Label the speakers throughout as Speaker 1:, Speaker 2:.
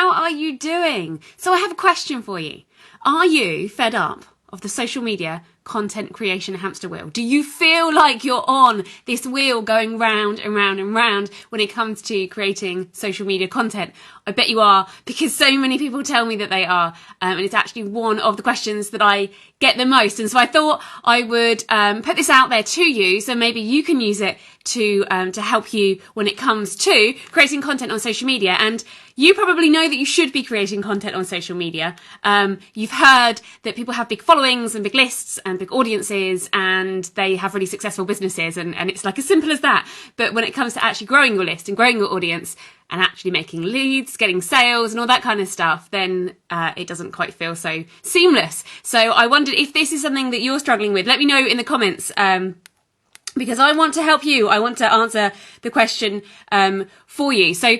Speaker 1: how are you doing? So I have a question for you. Are you fed up of the social media content creation hamster wheel? Do you feel like you're on this wheel going round and round and round when it comes to creating social media content? I bet you are, because so many people tell me that they are, and it's actually one of the questions that I get the most. And so I thought I would put this out there to you, so maybe you can use it to help you when it comes to creating content on social media. And you probably know that you should be creating content on social media. You've heard that people have big followings and big lists and big audiences, and they have really successful businesses, and it's like as simple as that. But when it comes to actually growing your list and growing your audience and actually making leads, getting sales and all that kind of stuff, then it doesn't quite feel so seamless. So I wondered if this is something that you're struggling with. Let me know in the comments, because I want to help you. I want to answer the question for you. So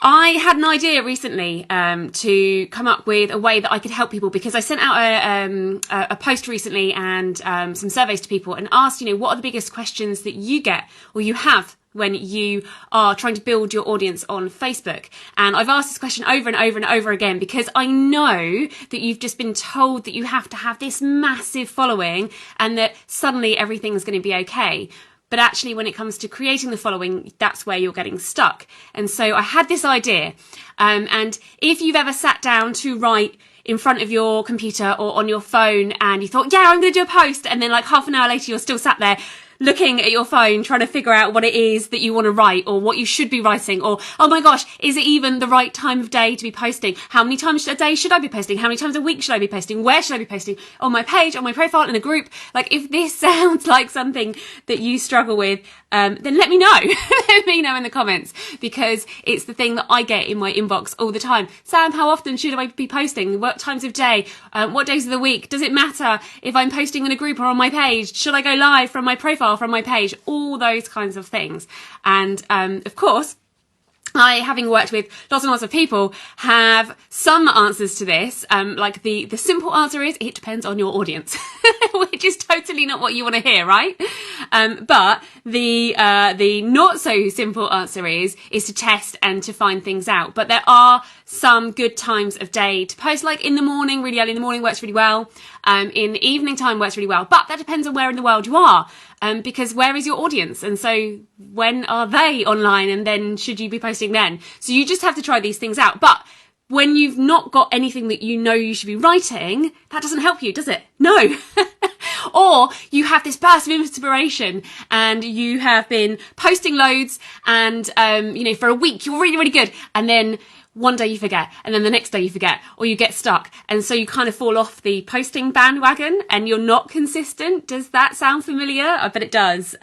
Speaker 1: I had an idea recently to come up with a way that I could help people, because I sent out a post recently and some surveys to people and asked, what are the biggest questions that you get or you have when you are trying to build your audience on Facebook. And I've asked this question over and over and over again, because I know that you've just been told that you have to have this massive following and that suddenly everything's going to be okay. But actually, when it comes to creating the following, that's where you're getting stuck. And so I had this idea. And if you've ever sat down to write in front of your computer or on your phone and you thought, yeah, I'm going to do a post, and then like half an hour later, you're still sat there looking at your phone, trying to figure out what it is that you want to write or what you should be writing, or, oh my gosh, is it even the right time of day to be posting? How many times a day should I be posting? How many times a week should I be posting? Where should I be posting? On my page, on my profile, in a group? Like, if this sounds like something that you struggle with, then let me know. Let me know in the comments, because it's the thing that I get in my inbox all the time. Sam, how often should I be posting? What times of day? What days of the week? Does it matter if I'm posting in a group or on my page? Should I go live from my profile, from my page? All those kinds of things. And of course, I, having worked with lots and lots of people, have some answers to this. Like the simple answer is, it depends on your audience, which is totally not what you want to hear, right? But the not so simple answer is to test and to find things out. But there are some good times of day to post, like in the morning, really early in the morning works really well. In the evening time works really well, but that depends on where in the world you are. Because where is your audience? And so when are they online? And then should you be posting then? So you just have to try these things out. But when you've not got anything that you know you should be writing, that doesn't help you, does it? No. Or you have this burst of inspiration and you have been posting loads and, for a week, you're really, really good. And then one day you forget, and then the next day you forget, or you get stuck. And so you kind of fall off the posting bandwagon and you're not consistent. Does that sound familiar? I bet it does.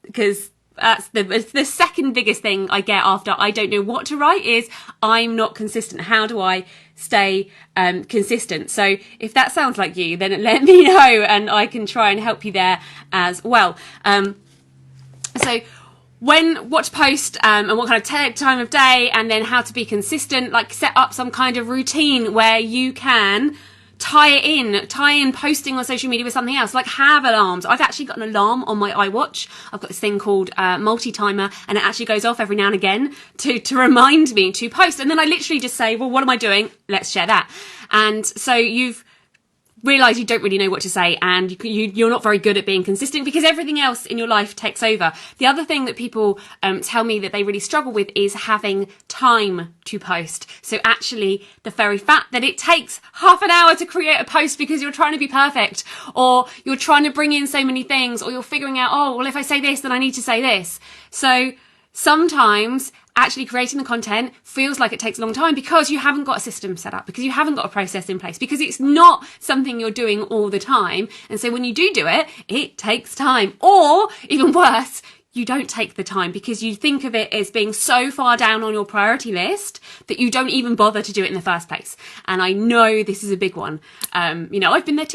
Speaker 1: Because that's the second biggest thing I get after I don't know what to write is I'm not consistent. How do I stay consistent? So if that sounds like you, then let me know and I can try and help you there as well. So what to post and what kind of time of day, and then how to be consistent, like set up some kind of routine where you can tie in posting on social media with something else, like have alarms. I've actually got an alarm on my iWatch. I've got this thing called multi-timer, and it actually goes off every now and again to remind me to post. And then I literally just say, well, what am I doing? Let's share that. And so you've realise you don't really know what to say, and you're not very good at being consistent because everything else in your life takes over. The other thing that people tell me that they really struggle with is having time to post. So actually the very fact that it takes half an hour to create a post because you're trying to be perfect, or you're trying to bring in so many things, or you're figuring out, oh, well, if I say this, then I need to say this. So sometimes actually creating the content feels like it takes a long time because you haven't got a system set up, because you haven't got a process in place, because it's not something you're doing all the time. And so when you do it, it takes time. Or even worse, you don't take the time because you think of it as being so far down on your priority list that you don't even bother to do it in the first place. And I know this is a big one. I've been there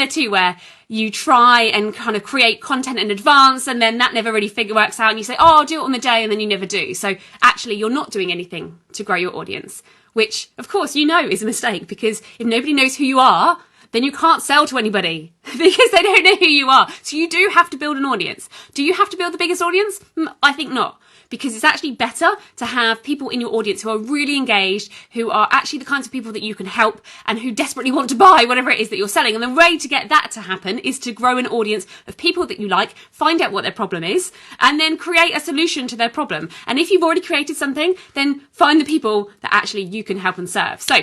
Speaker 1: too. Where you try and kind of create content in advance, and then that never really works out, and you say, oh, I'll do it on the day, and then you never do. So actually you're not doing anything to grow your audience, which of course you know is a mistake, because if nobody knows who you are, then you can't sell to anybody because they don't know who you are. So you do have to build an audience. Do you have to build the biggest audience? I think not. because it's actually better to have people in your audience who are really engaged, who are actually the kinds of people that you can help and who desperately want to buy whatever it is that you're selling. And the way to get that to happen is to grow an audience of people that you like, find out what their problem is, and then create a solution to their problem. And if you've already created something, then find the people that actually you can help and serve. So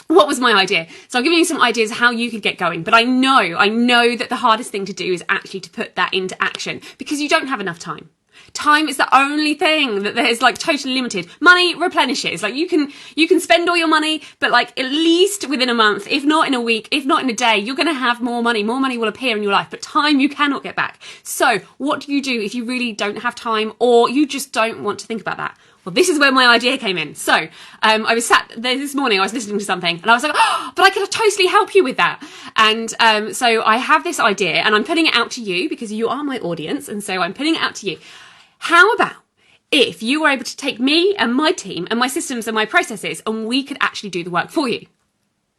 Speaker 1: what was my idea? So I'm giving you some ideas how you could get going, but I know that the hardest thing to do is actually to put that into action because you don't have enough time. Time is the only thing that is like totally limited. Money replenishes. Like you can spend all your money, but like at least within a month, if not in a week, if not in a day, you're going to have more money. More money will appear in your life, but time you cannot get back. So what do you do if you really don't have time or you just don't want to think about that? Well, this is where my idea came in. So I was sat there this morning, I was listening to something and I was like, oh, but I could totally help you with that. And so I have this idea and I'm putting it out to you because you are my audience. And so I'm putting it out to you. How about if you were able to take me and my team and my systems and my processes and we could actually do the work for you?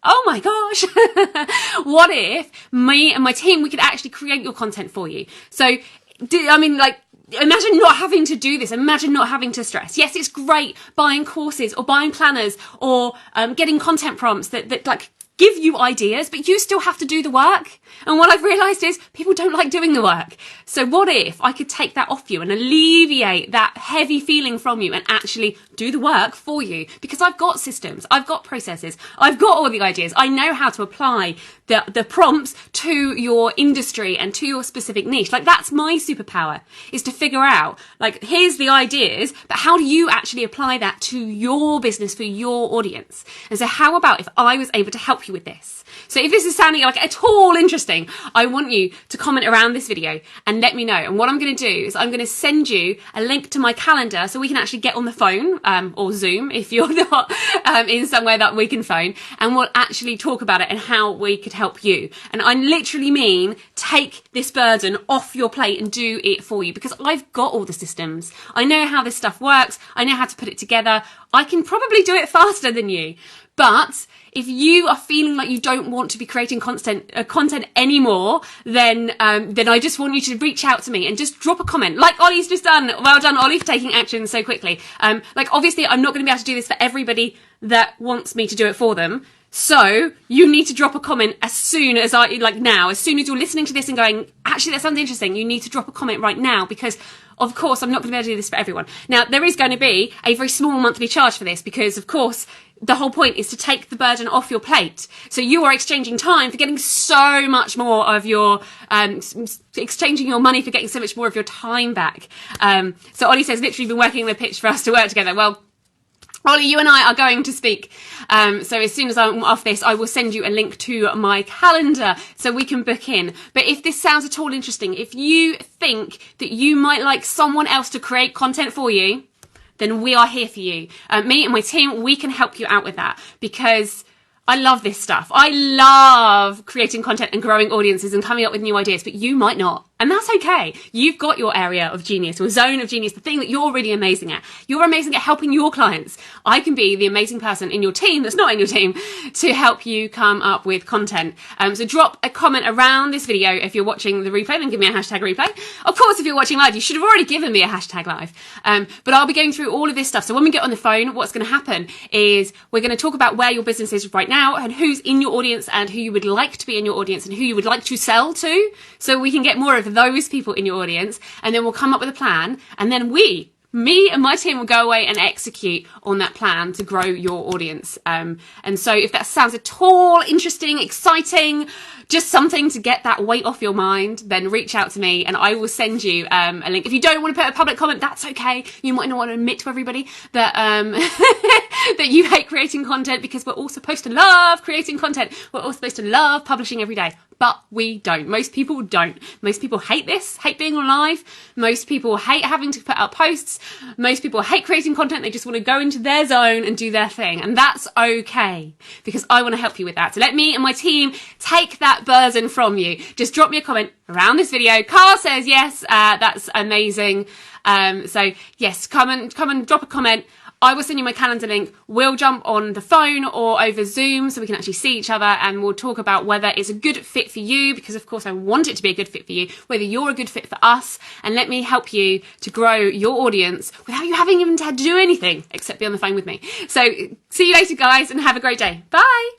Speaker 1: Oh my gosh. What if me and my team, we could actually create your content for you? So, imagine not having to do this. Imagine not having to stress. Yes, it's great buying courses or buying planners or getting content prompts that like give you ideas, but you still have to do the work. And what I've realized is people don't like doing the work. So what if I could take that off you and alleviate that heavy feeling from you and actually do the work for you? Because I've got systems, I've got processes, I've got all the ideas. I know how to apply the prompts to your industry and to your specific niche. Like that's my superpower, is to figure out, like, here's the ideas, but how do you actually apply that to your business for your audience? And so how about if I was able to help you with this? So if this is sounding like at all interesting, I want you to comment around this video and let me know. And what I'm going to do is I'm going to send you a link to my calendar so we can actually get on the phone or Zoom if you're not in somewhere that we can phone, and we'll actually talk about it and how we could help you. And I literally mean take this burden off your plate and do it for you, because I've got all the systems. I know how this stuff works. I know how to put it together. I can probably do it faster than you. But if you are feeling like you don't want to be creating content anymore, then I just want you to reach out to me and just drop a comment, like Ollie's just done. Well done, Ollie, for taking action so quickly. Like obviously, I'm not going to be able to do this for everybody that wants me to do it for them. So you need to drop a comment as soon as as soon as you're listening to this and going, actually, that sounds interesting. You need to drop a comment right now, because of course, I'm not going to be able to do this for everyone. Now, there is going to be a very small monthly charge for this because, of course, the whole point is to take the burden off your plate. So you are exchanging time for getting so much more of your, exchanging your money for getting so much more of your time back. So Ollie says, literally been working the pitch for us to work together. Well, Ollie, you and I are going to speak. So as soon as I'm off this, I will send you a link to my calendar so we can book in. But if this sounds at all interesting, if you think that you might like someone else to create content for you, then we are here for you. Me and my team, we can help you out with that, because I love this stuff. I love creating content and growing audiences and coming up with new ideas, but you might not. And that's okay. You've got your area of genius, your zone of genius, the thing that you're really amazing at. You're amazing at helping your clients. I can be the amazing person in your team that's not in your team to help you come up with content. So drop a comment around this video. If you're watching the replay, then give me a hashtag replay. Of course, if you're watching live, you should have already given me a hashtag live. But I'll be going through all of this stuff. So when we get on the phone, what's going to happen is we're going to talk about where your business is right now and who's in your audience and who you would like to be in your audience and who you would like to sell to, so we can get more of those people in your audience. And then we'll come up with a plan, and then me and my team will go away and execute on that plan to grow your audience. And so if that sounds at all interesting, exciting, just something to get that weight off your mind, then reach out to me and I will send you a link. If you don't want to put a public comment, that's okay. You might not want to admit to everybody that that you hate creating content, because we're all supposed to love creating content. We're all supposed to love publishing every day. But we don't. Most people don't. Most people hate this, hate being on live. Most people hate having to put out posts. Most people hate creating content. They just want to go into their zone and do their thing. And that's okay, because I want to help you with that. So let me and my team take that burden from you. Just drop me a comment around this video. Carl says yes, that's amazing. So yes, come and drop a comment. I will send you my calendar link. We'll jump on the phone or over Zoom so we can actually see each other, and we'll talk about whether it's a good fit for you, because of course I want it to be a good fit for you, whether you're a good fit for us, and let me help you to grow your audience without you having even had to do anything except be on the phone with me. So see you later, guys, and have a great day. Bye.